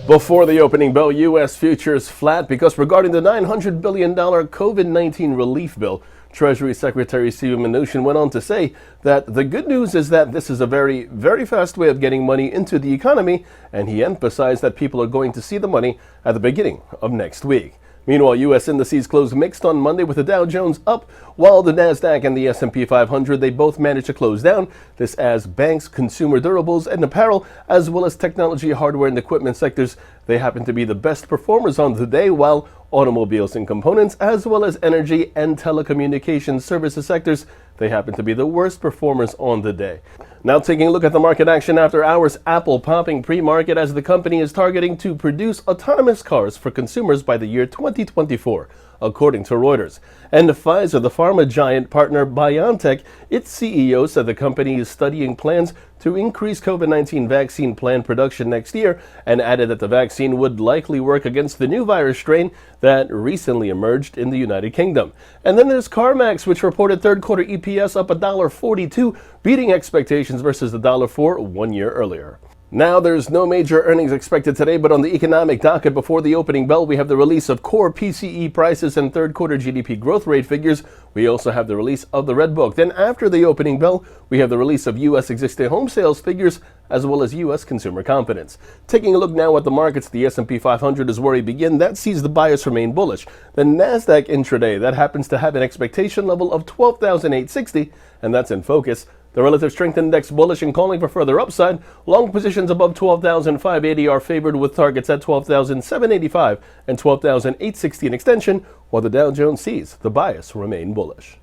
Before the opening bell, U.S. futures flat because regarding the $900 billion COVID-19 relief bill, Treasury Secretary Steven Mnuchin went on to say that the good news is that this is a very, very fast way of getting money into the economy, and he emphasized that people are going to see the money at the beginning of next week. Meanwhile, U.S. indices closed mixed on Monday with the Dow Jones up, while the Nasdaq and the S&P 500, they both managed to close down. This as banks, consumer durables, and apparel, as well as technology, hardware, and equipment sectors, they happen to be the best performers on the day, while automobiles and components, as well as energy and telecommunications services sectors, they happen to be the worst performers on the day. Now taking a look at the market action after hours, Apple popping pre-market as the company is targeting to produce autonomous cars for consumers by the year 2024, according to Reuters. And Pfizer, the pharma giant partner BioNTech, its CEO said the company is studying plans to increase COVID-19 vaccine planned production next year, and added that the vaccine would likely work against the new virus strain that recently emerged in the United Kingdom. And then there's CarMax, which reported third quarter EPS up $1.42, beating expectations versus the $1.04 1 year earlier. Now, there's no major earnings expected today, but on the economic docket before the opening bell, we have the release of core PCE prices and third quarter GDP growth rate figures. We also have the release of the Red Book. Then after the opening bell, we have the release of U.S. existing home sales figures, as well as U.S. consumer confidence. Taking a look now at the markets, the S&P 500 is where we begin. That sees the bias remain bullish. The Nasdaq intraday, that happens to have an expectation level of 12,860, and that's in focus. The relative strength index bullish and calling for further upside. Long positions above 12,580 are favored with targets at 12,785 and 12,860 in extension, while the Dow Jones sees the bias remain bullish.